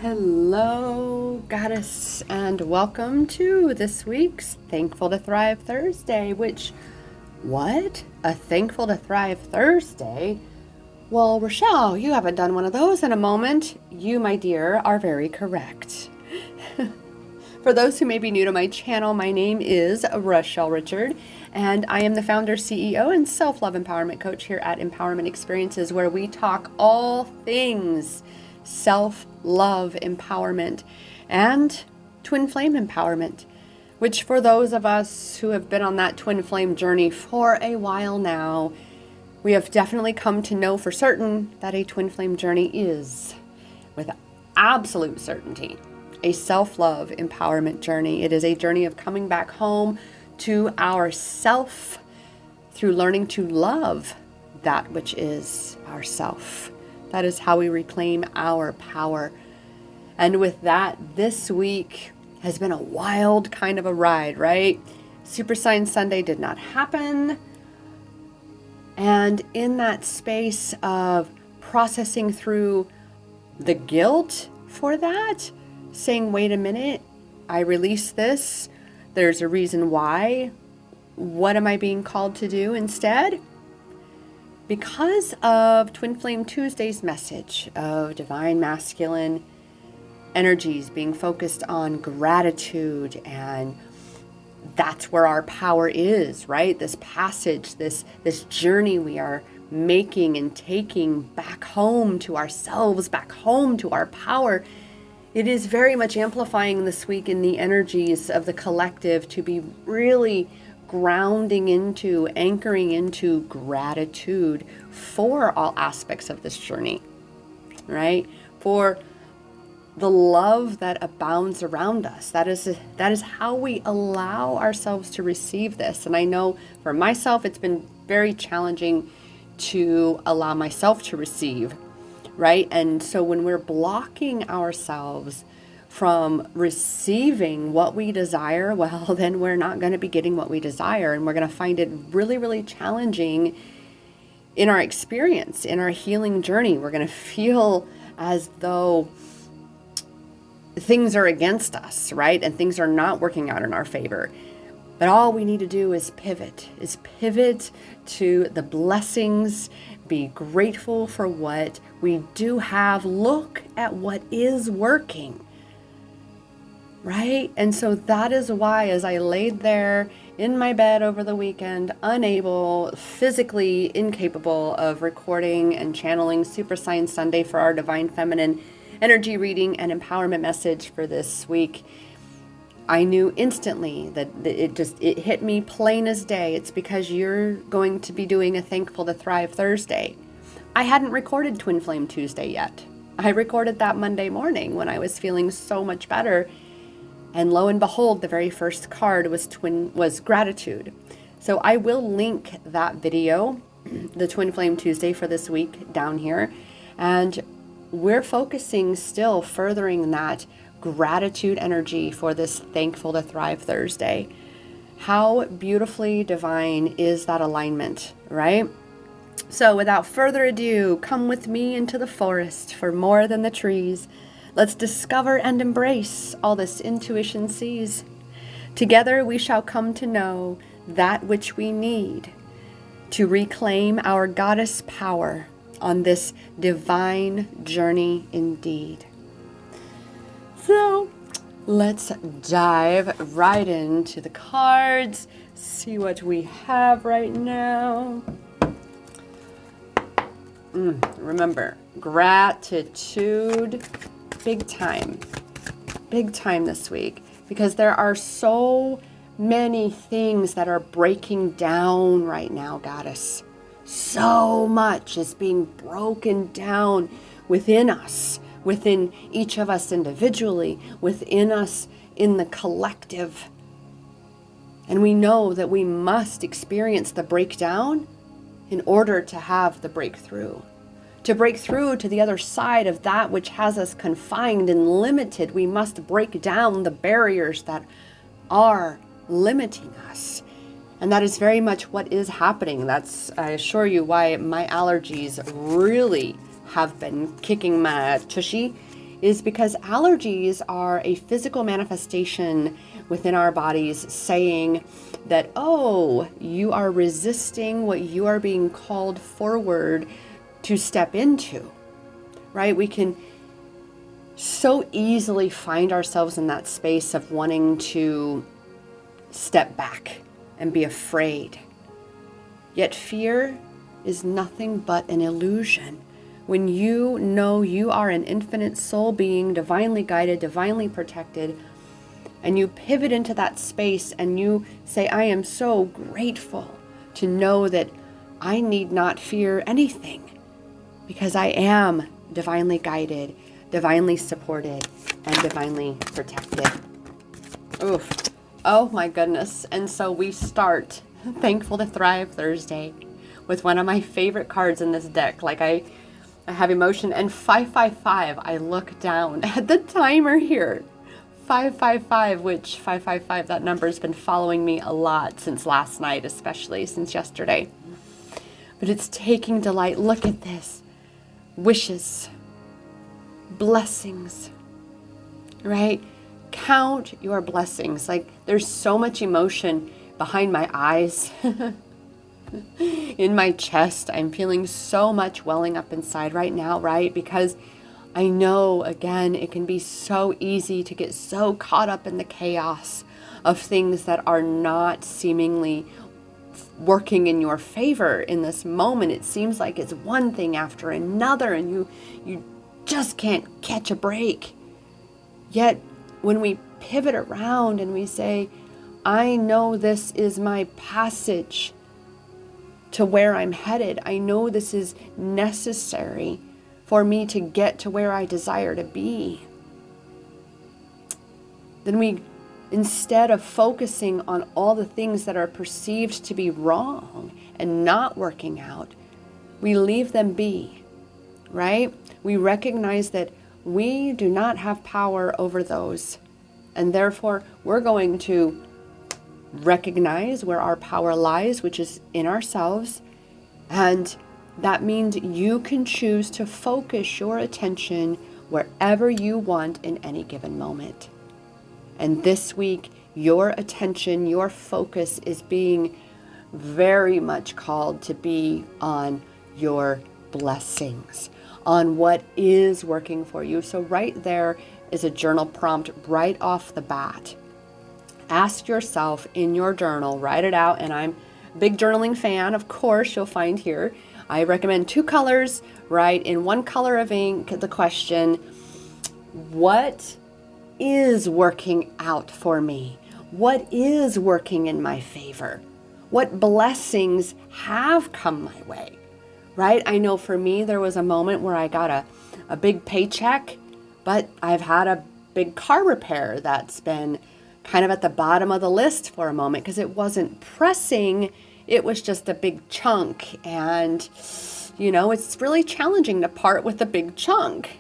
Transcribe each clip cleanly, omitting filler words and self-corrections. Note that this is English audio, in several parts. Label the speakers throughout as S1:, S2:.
S1: Hello, Goddess, and welcome to this week's Thankful to Thrive Thursday, what? A Thankful to Thrive Thursday? Well, Rochelle, you haven't done one of those in a moment. You, my dear, are very correct. For those who may be new to my channel, my name is Rochelle Richard, and I am the founder, CEO, and self-love empowerment coach here at Empowerment Experiences, where we talk all things self-love empowerment and twin flame empowerment, which for those of us who have been on that twin flame journey for a while now, we have definitely come to know for certain that a twin flame journey is, with absolute certainty, a self-love empowerment journey. It is a journey of coming back home to ourself through learning to love that which is ourself. That is how we reclaim our power. And with that, this week has been a wild kind of a ride, right? Super Sign Sunday did not happen. And in that space of processing through the guilt for that, saying, wait a minute, I released this. There's a reason why. What am I being called to do instead? Because of Twin Flame Tuesday's message of divine masculine energies being focused on gratitude, and that's where our power is, right? This passage, this journey we are making and taking back home to ourselves, back home to our power. It is very much amplifying this week in the energies of the collective to be really grounding into, anchoring into gratitude for all aspects of this journey, right? For the love that abounds around us. That is how we allow ourselves to receive this. And I know for myself, it's been very challenging to allow myself to receive, right? And so when we're blocking ourselves from receiving what we desire, well, then we're not going to be getting what we desire. And we're going to find it really, really challenging in our experience, in our healing journey. We're going to feel as though things are against us, right? And things are not working out in our favor. But all we need to do is pivot to the blessings, be grateful for what we do have, look at what is working. Right? And so that is why, as I laid there in my bed over the weekend, unable, physically incapable of recording and channeling Super Sign Sunday for our Divine Feminine energy reading and empowerment message for this week, I knew instantly that it hit me plain as day. It's because you're going to be doing a Thankful to Thrive Thursday. I hadn't recorded Twin Flame Tuesday yet. I recorded that Monday morning when I was feeling so much better. And lo and behold, the very first card was gratitude. So I will link that video, the Twin Flame Tuesday for this week, down here. And we're focusing still furthering that gratitude energy for this Thankful to Thrive Thursday. How beautifully divine is that alignment, right? So without further ado, come with me into the forest for more than the trees. Let's discover and embrace all this intuition sees. Together we shall come to know that which we need to reclaim our goddess power on this divine journey indeed. So let's dive right into the cards, see what we have right now. Remember, gratitude. Big time this week, because there are so many things that are breaking down right now, Goddess. So much is being broken down within us, within each of us individually, within us in the collective. And we know that we must experience the breakdown in order to have the breakthrough. To break through to the other side of that which has us confined and limited, we must break down the barriers that are limiting us. And that is very much what is happening. That's, I assure you, why my allergies really have been kicking my tushy is because allergies are a physical manifestation within our bodies saying that, oh, you are resisting what you are being called forward to step into, right? We can so easily find ourselves in that space of wanting to step back and be afraid. Yet fear is nothing but an illusion. When you know you are an infinite soul being, divinely guided, divinely protected, and you pivot into that space and you say, I am so grateful to know that I need not fear anything because I am divinely guided, divinely supported, and divinely protected. Oof. Oh my goodness. And so we start Thankful to Thrive Thursday with one of my favorite cards in this deck. Like I have emotion, and 555, I look down at the timer here. 555, which 555, that number has been following me a lot since last night, especially since yesterday. But it's taking delight. Look at this. Wishes, blessings, right? Count your blessings. Like there's so much emotion behind my eyes. In my chest, I'm feeling so much welling up inside right now, right? Because I know, again, it can be so easy to get so caught up in the chaos of things that are not seemingly working in your favor in this moment. It seems like it's one thing after another, and you just can't catch a break. Yet, when we pivot around and we say, I know this is my passage to where I'm headed. I know this is necessary for me to get to where I desire to be. Then we, instead of focusing on all the things that are perceived to be wrong and not working out, we leave them be, right? We recognize that we do not have power over those. And therefore, we're going to recognize where our power lies, which is in ourselves. And that means you can choose to focus your attention wherever you want in any given moment. And this week, your attention, your focus is being very much called to be on your blessings, on what is working for you. So right there is a journal prompt right off the bat. Ask yourself in your journal, write it out, and I'm a big journaling fan, of course, you'll find here. I recommend 2 colors, write in 1 color of ink the question, what is working out for me? What is working in my favor? What blessings have come my way, right? I know for me, there was a moment where I got a big paycheck, but I've had a big car repair that's been kind of at the bottom of the list for a moment because it wasn't pressing. It was just a big chunk. And, you know, it's really challenging to part with a big chunk.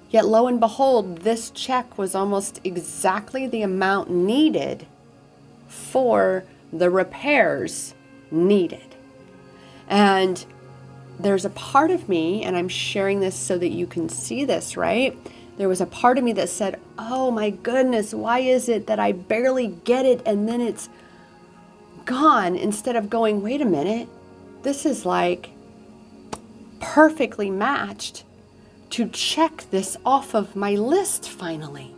S1: Yet lo and behold, this check was almost exactly the amount needed for the repairs needed. And there's a part of me, and I'm sharing this so that you can see this, right? There was a part of me that said, oh my goodness, why is it that I barely get it and then it's gone, instead of going, wait a minute, this is like perfectly matched to check this off of my list finally,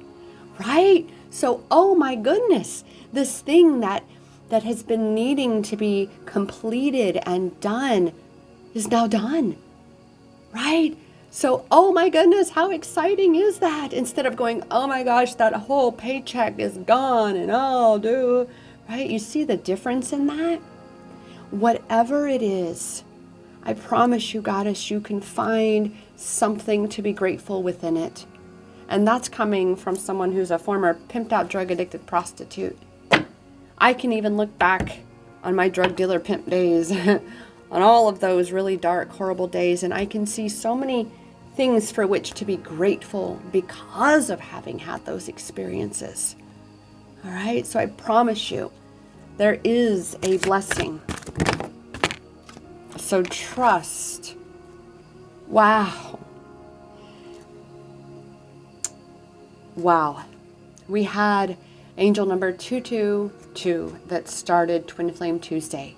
S1: right? So, oh my goodness, this thing that has been needing to be completed and done is now done, right? So, oh my goodness, how exciting is that? Instead of going, oh my gosh, that whole paycheck is gone and right? You see the difference in that? Whatever it is, I promise you, Goddess, you can find something to be grateful within it. And that's coming from someone who's a former pimped out, drug addicted prostitute. I can even look back on my drug dealer pimp days, on all of those really dark, horrible days, and I can see so many things for which to be grateful because of having had those experiences. All right, so I promise you, there is a blessing. So trust. Wow. wow, we had angel number 222 that started Twin Flame Tuesday.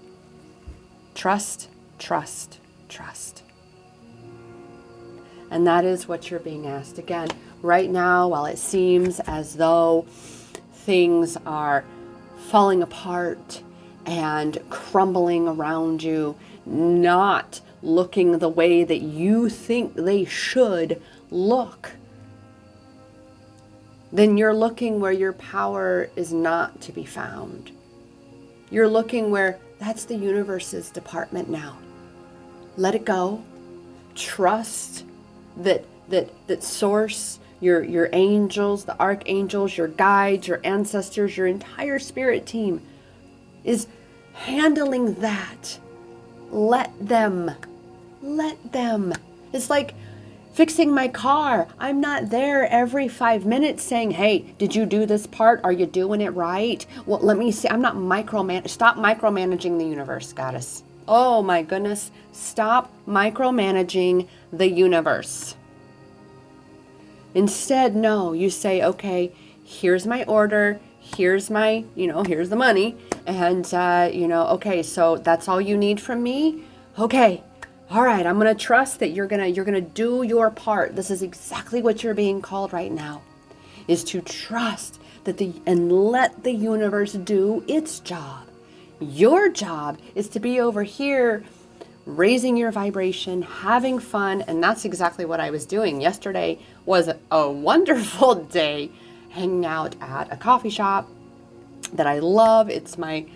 S1: Trust, trust, trust. And that is what you're being asked. Again, right now, while it seems as though things are falling apart and crumbling around you, not looking the way that you think they should look, then you're looking where your power is not to be found. You're looking where that's the universe's department now. Let it go. Trust that source, your angels, the archangels, your guides, your ancestors, your entire spirit team is handling that. Let them. It's like fixing my car. I'm not there every 5 minutes saying, hey, did you do this part? Are you doing it right? Well, let me see. I'm not Stop micromanaging the universe, goddess. Oh my goodness. Stop micromanaging the universe. Instead, no, you say, okay, here's my order. Here's my, here's the money. And, okay, so that's all you need from me? Okay. All right, I'm going to trust that you're going to do your part. This is exactly what you're being called right now, is to trust and let the universe do its job. Your job is to be over here raising your vibration, having fun, and that's exactly what I was doing. Yesterday was a wonderful day hanging out at a coffee shop that I love. It's my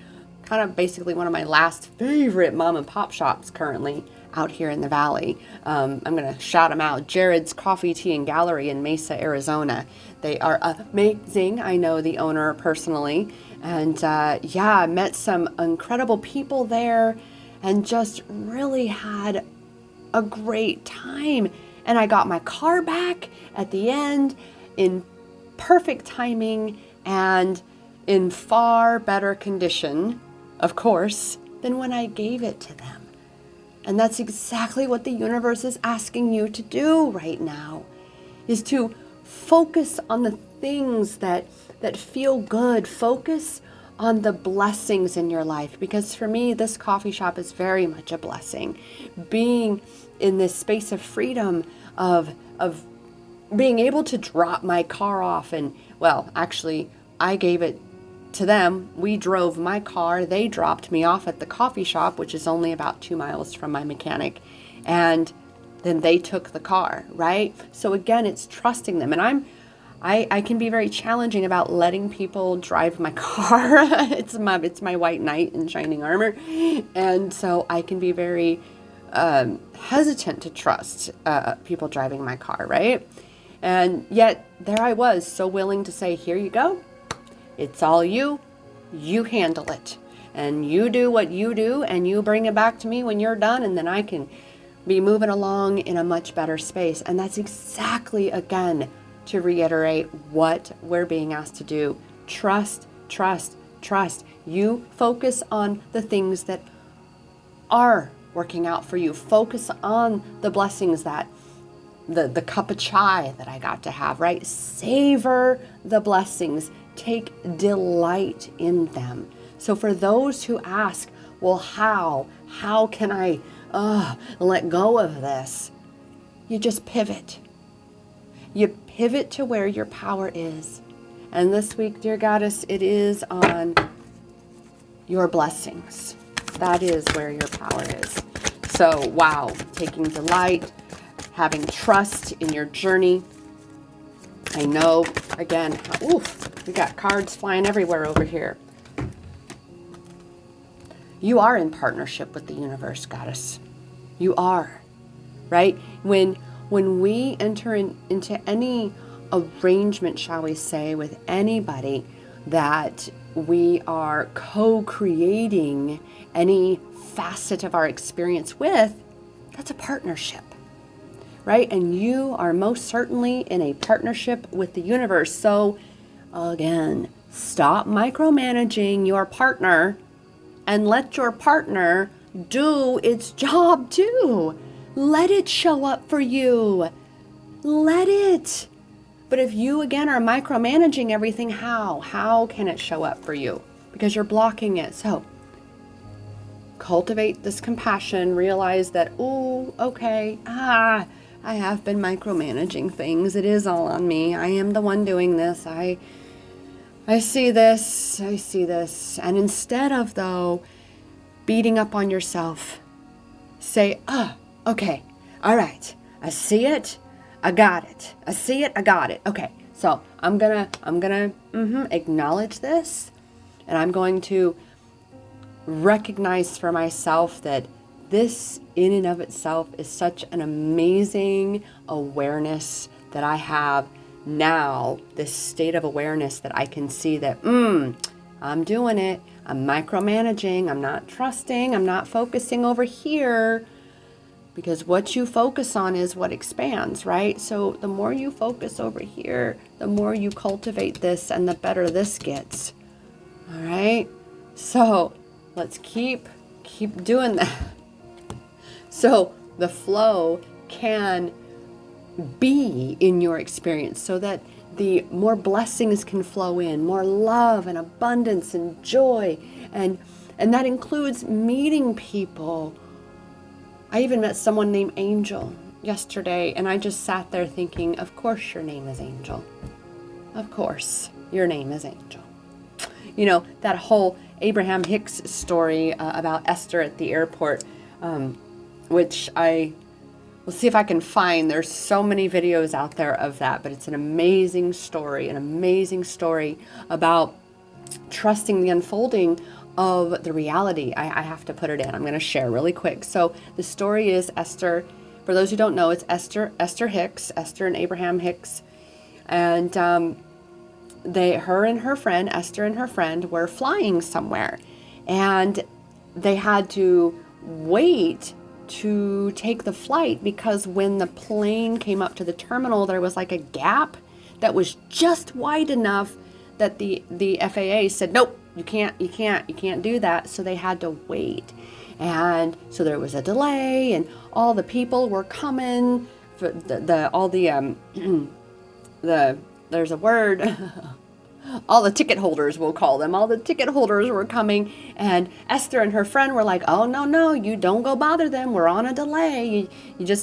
S1: kind of basically one of my last favorite mom and pop shops currently out here in the valley. I'm going to shout them out. Jared's Coffee, Tea, and Gallery in Mesa, Arizona. They are amazing. I know the owner personally. And I met some incredible people there and just really had a great time. And I got my car back at the end in perfect timing and in far better condition, of course, than when I gave it to them. And that's exactly what the universe is asking you to do right now, is to focus on the things that feel good. Focus on the blessings in your life. Because for me, this coffee shop is very much a blessing. Being in this space of freedom, of being able to drop my car off. And, well, actually, I gave it to them. We drove my car. They dropped me off at the coffee shop, which is only about 2 miles from my mechanic. And then they took the car, right? So again, it's trusting them. And I can be very challenging about letting people drive my car. It's my white knight in shining armor. And so I can be very hesitant to trust people driving my car, right? And yet there I was, so willing to say, here you go. It's all you. You handle it. And you do what you do, and you bring it back to me when you're done, and then I can be moving along in a much better space. And that's exactly, again, to reiterate what we're being asked to do. Trust, trust, trust. You focus on the things that are working out for you. Focus on the blessings that the cup of chai that I got to have, right? Savor the blessings. Take delight in them. So for those who ask, well, how can I let go of this? You just pivot. You pivot to where your power is. And this week, dear goddess, it is on your blessings. That is where your power is. So, wow, taking delight, having trust in your journey. I know, again, we got cards flying everywhere over here. You are in partnership with the universe, goddess. You are, right? When we enter into any arrangement, shall we say, with anybody that we are co-creating any facet of our experience with, that's a partnership, right? And you are most certainly in a partnership with the universe. So again, stop micromanaging your partner and let your partner do its job too. Let it show up for you. Let it. But if you, again, are micromanaging everything, how can it show up for you? Because you're blocking it. So cultivate this compassion, realize that, oh, okay, I have been micromanaging things. It is all on me. I am the one doing this. I see this. And instead of, though, beating up on yourself, say, okay, all right, I see it, I got it. I see it, I got it. Okay, so I'm gonna acknowledge this, and I'm going to recognize for myself that this in and of itself is such an amazing awareness that I have now, this state of awareness that I can see that, I'm doing it. I'm micromanaging. I'm not trusting. I'm not focusing over here, because what you focus on is what expands, right? So the more you focus over here, the more you cultivate this, and the better this gets. All right? So let's keep doing that. So the flow can be in your experience, so that the more blessings can flow in, more love and abundance and joy. And that includes meeting people. I even met someone named Angel yesterday, and I just sat there thinking, of course your name is Angel. Of course your name is Angel. You know, that whole Abraham Hicks story about Esther at the airport, which I will see if I can find. There's so many videos out there of that, but it's an amazing story about trusting the unfolding of the reality. I have to put it in. I'm going to share really quick. So the story is Esther. For those who don't know, it's Esther Hicks, Esther and Abraham Hicks. And Esther and her friend were flying somewhere. And they had to wait to take the flight, because when the plane came up to the terminal, there was like a gap that was just wide enough that the FAA said, nope, you can't do that. So they had to wait. And so there was a delay, and all the people were coming for there's a word, all the ticket holders, we'll call them. All the ticket holders were coming, and Esther and her friend were like, oh, no, you don't go bother them. We're on a delay.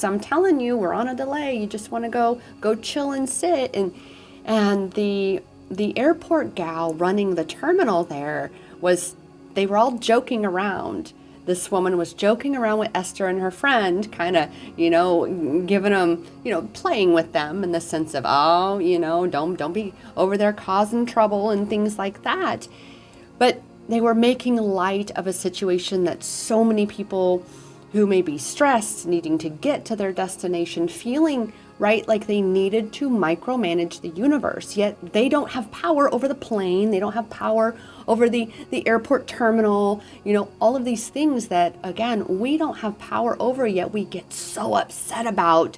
S1: I'm telling you, we're on a delay. You just want to go chill and sit. And the airport gal running the terminal there they were all joking around. This woman was joking around with Esther and her friend, kind of, giving them, playing with them in the sense of, don't be over there causing trouble and things like that. But they were making light of a situation that so many people who may be stressed, needing to get to their destination, feeling right like they needed to micromanage the universe, yet they don't have power over the plane, they don't have power over the airport terminal, all of these things that, again, we don't have power over, yet we get so upset about,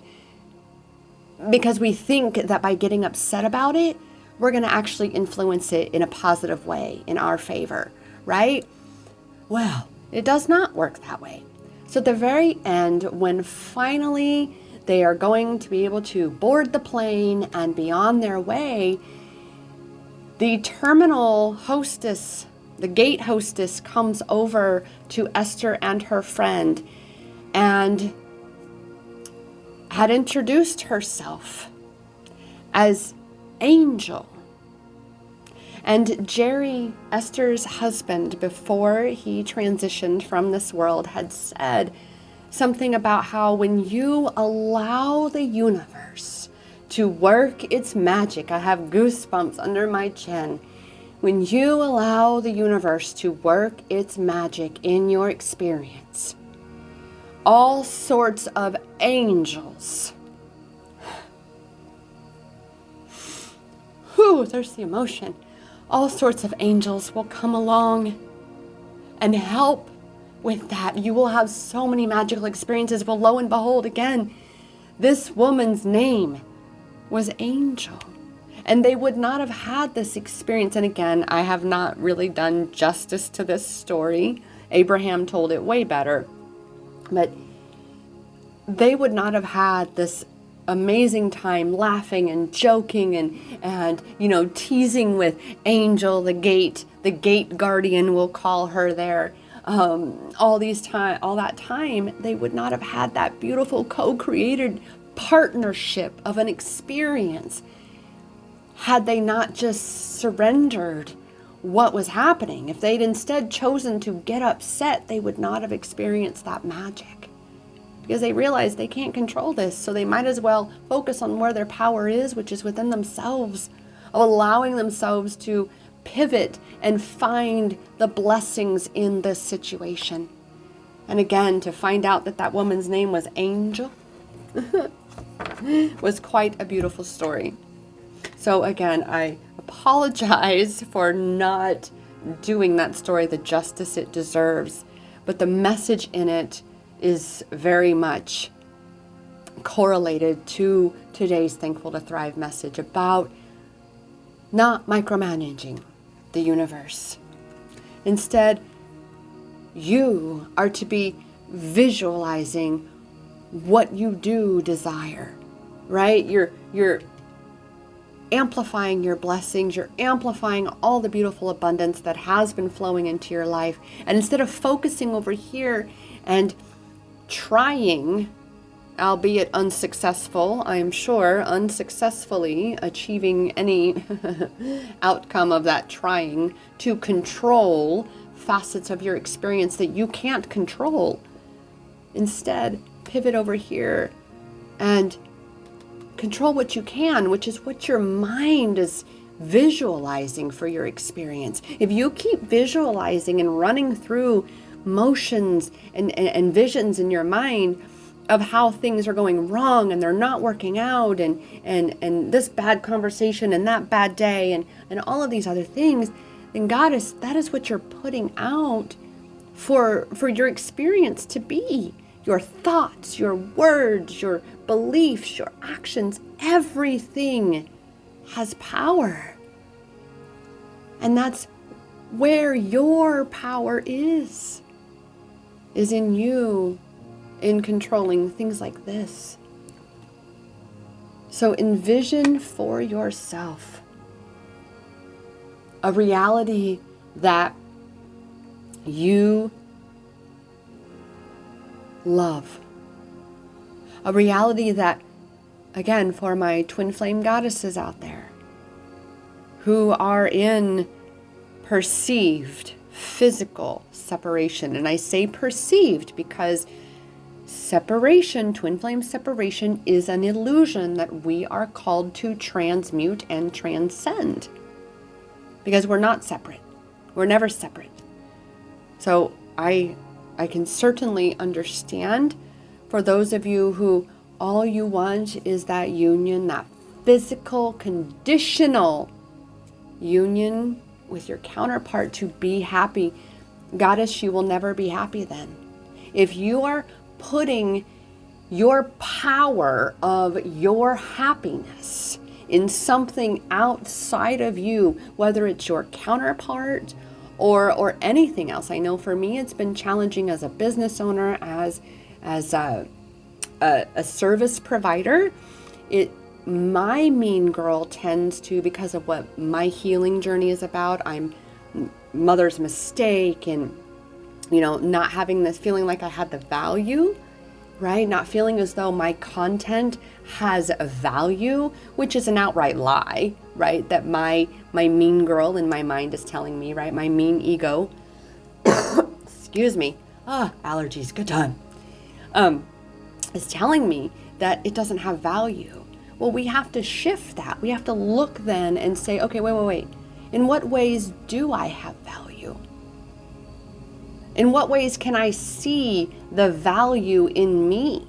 S1: because we think that by getting upset about it, we're going to actually influence it in a positive way, in our favor, right? Well, it does not work that way. So at the very end, when finally they are going to be able to board the plane and be on their way, the terminal hostess, the gate hostess, comes over to Esther and her friend and had introduced herself as Angel. And Jerry, Esther's husband, before he transitioned from this world, had said something about how when you allow the universe to work its magic, I have goosebumps under my chin. When you allow the universe to work its magic in your experience, all sorts of angels, there's the emotion. All sorts of angels will come along and help with that. You will have so many magical experiences. Well, lo and behold, again, this woman's name was Angel. And they would not have had this experience. And again, I have not really done justice to this story. Abraham told it way better. But they would not have had this amazing time laughing and joking and teasing with Angel, the gate guardian, we'll call her there. All that time, they would not have had that beautiful co-created partnership of an experience had they not just surrendered what was happening. If they'd instead chosen to get upset, they would not have experienced that magic, because they realized they can't control this, so they might as well focus on where their power is, which is within themselves, of allowing themselves to pivot and find the blessings in this situation. And again, to find out that woman's name was Angel was quite a beautiful story. So again, I apologize for not doing that story the justice it deserves, but the message in it is very much correlated to today's Thankful to Thrive message about not micromanaging the universe. Instead, you are to be visualizing what you do desire, right? You're amplifying your blessings, you're amplifying all the beautiful abundance that has been flowing into your life. And instead of focusing over here and trying, albeit unsuccessful, I am sure, unsuccessfully achieving any outcome of that trying to control facets of your experience that you can't control. Instead, pivot over here and control what you can, which is what your mind is visualizing for your experience. If you keep visualizing and running through motions and visions in your mind of how things are going wrong and they're not working out and this bad conversation and that bad day and all of these other things, then that is what you're putting out for your experience to be. Your thoughts, your words, your beliefs, your actions, everything has power. And that's where your power is in you, in controlling things like this. So envision for yourself a reality that you love. A reality that, again, for my twin flame goddesses out there who are in perceived physical separation, and I say perceived because separation, twin flame separation, is an illusion that we are called to transmute and transcend, because we're not separate. We're never separate. So I can certainly understand for those of you who all you want is that union, that physical, conditional union with your counterpart to be happy. Goddess, you will never be happy then. If you are putting your power of your happiness in something outside of you, whether it's your counterpart or anything else. I know for me, it's been challenging as a business owner, as a service provider. My mean girl tends to, because of what my healing journey is about, I'm mother's mistake and, not having this feeling like I had the value, right? Not feeling as though my content has a value, which is an outright lie, right? That my mean girl in my mind is telling me, right? My mean ego, excuse me, allergies, good time, is telling me that it doesn't have value. Well, we have to shift that. We have to look then and say, okay, wait. In what ways do I have value? In what ways can I see the value in me?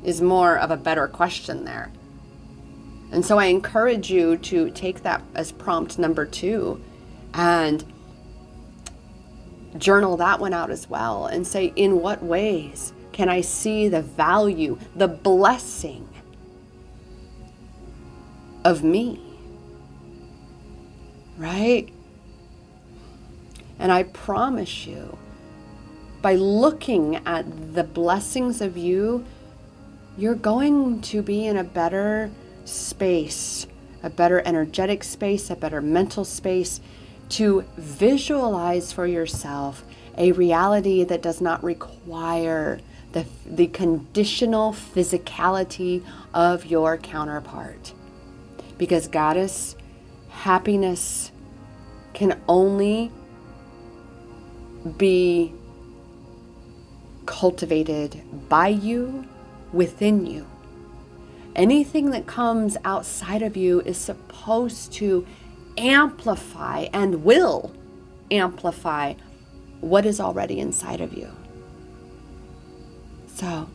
S1: Is more of a better question there. And so I encourage you to take that as prompt number 2 and journal that one out as well and say, in what ways can I see the value, the blessing of me? Right? And I promise you, by looking at the blessings of you, you're going to be in a better space, a better energetic space, a better mental space to visualize for yourself a reality that does not require the conditional physicality of your counterpart. Because Goddess, happiness can only be cultivated by you, within you. Anything that comes outside of you is supposed to amplify and will amplify what is already inside of you. So,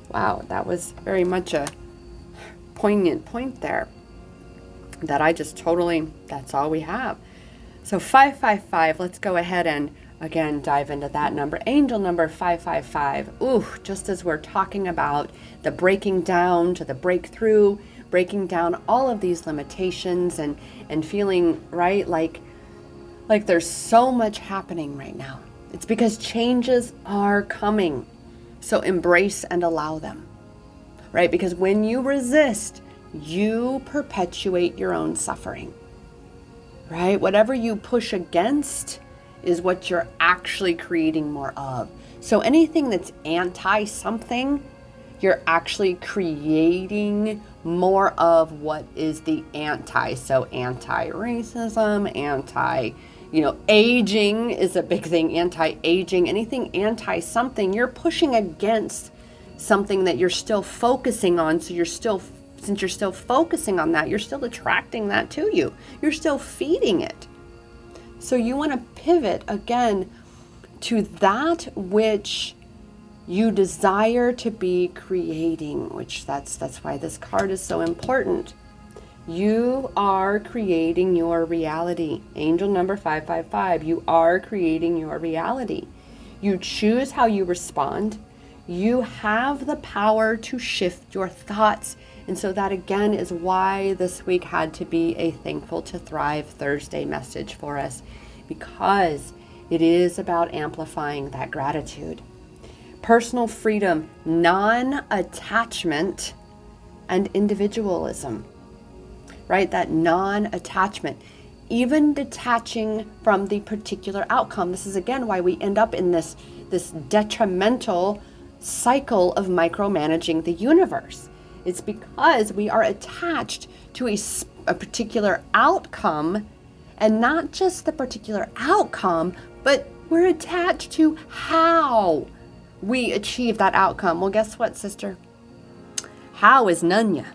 S1: wow, that was very much a poignant point there that I just totally, that's all we have. So 555, let's go ahead and again dive into that number. Angel number 555. Ooh, just as we're talking about the breaking down to the breakthrough, breaking down all of these limitations and feeling, right, like there's so much happening right now. It's because changes are coming. So embrace and allow them, right? Because when you resist, you perpetuate your own suffering, right? Whatever you push against is what you're actually creating more of. So anything that's anti-something, you're actually creating more of what is the anti. So anti-racism, aging is a big thing, anti-aging, anything anti-something, you're pushing against something that you're still focusing on. So since you're still focusing on that, you're still attracting that to you. You're still feeding it. So you want to pivot again to that which you desire to be creating, which that's why this card is so important. You are creating your reality. Angel number 555, you are creating your reality. You choose how you respond. You have the power to shift your thoughts. And so that again is why this week had to be a Thankful to Thrive Thursday message for us, because it is about amplifying that gratitude. Personal freedom, non-attachment, and individualism, right? That non-attachment, even detaching from the particular outcome. This is again why we end up in this detrimental cycle of micromanaging the universe. It's because we are attached to a particular outcome, and not just the particular outcome, but we're attached to how we achieve that outcome. Well, guess what, sister? How is none ya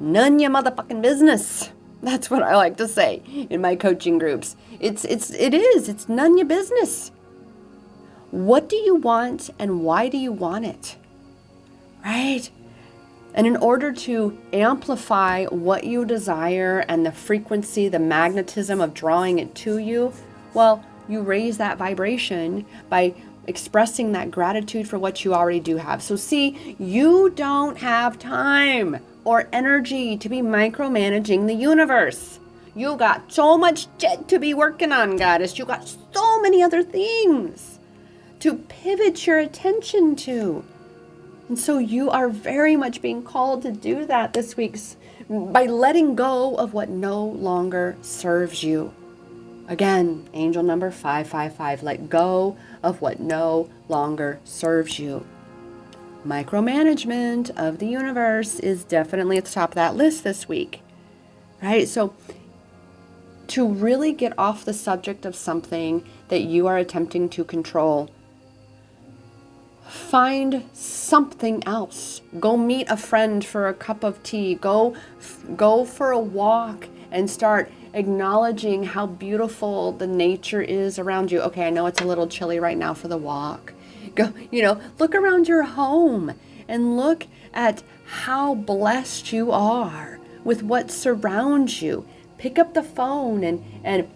S1: motherfucking business. That's what I like to say in my coaching groups. It's none ya business. What do you want and why do you want it? Right? And in order to amplify what you desire and the frequency, the magnetism of drawing it to you, well, you raise that vibration by expressing that gratitude for what you already do have. So see, you don't have time or energy to be micromanaging the universe. You got so much shit to be working on, Goddess. You got so many other things to pivot your attention to. And so you are very much being called to do that this week by letting go of what no longer serves you. Again, angel number 555, let go of what no longer serves you. Micromanagement of the universe is definitely at the top of that list this week, right? So to really get off the subject of something that you are attempting to control, find something else. Go meet a friend for a cup of tea. Go for a walk and start acknowledging how beautiful the nature is around you. Okay, I know it's a little chilly right now for the walk. Go, look around your home and look at how blessed you are with what surrounds you. Pick up the phone and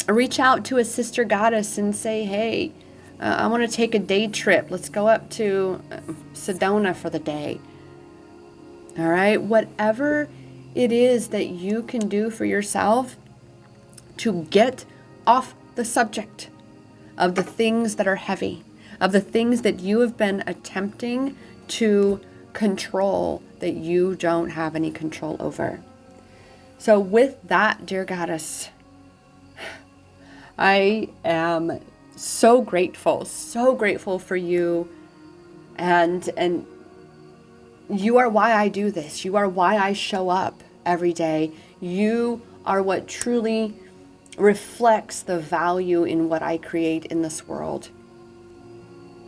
S1: reach out to a sister goddess and say, hey, I want to take a day trip. Let's go up to Sedona for the day. All right, whatever it is that you can do for yourself to get off the subject of the things that are heavy, of the things that you have been attempting to control that you don't have any control over. So with that, dear Goddess, I am so grateful for you. And you are why I do this. You are why I show up every day. You are what truly reflects the value in what I create in this world,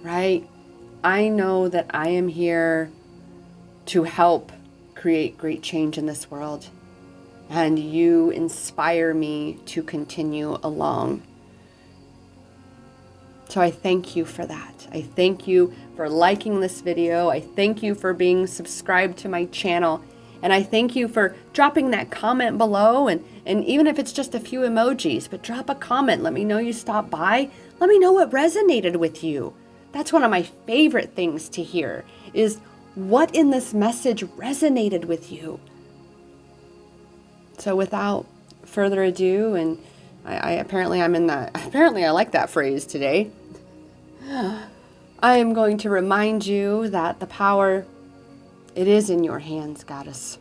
S1: right? I know that I am here to help create great change in this world, and you inspire me to continue along. So I thank you for that. I thank you for liking this video. I thank you for being subscribed to my channel. And I thank you for dropping that comment below. And even if it's just a few emojis, but drop a comment. Let me know you stopped by. Let me know what resonated with you. That's one of my favorite things to hear, is what in this message resonated with you. So without further ado, and apparently I like that phrase today. I am going to remind you that the power, it is in your hands, Goddess.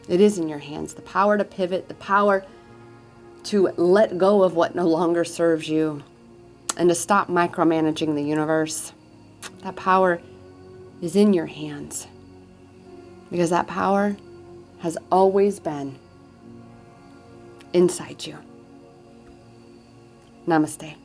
S1: It is in your hands. The power to pivot, the power to let go of what no longer serves you, and to stop micromanaging the universe. That power is in your hands, because that power has always been inside you. Namaste.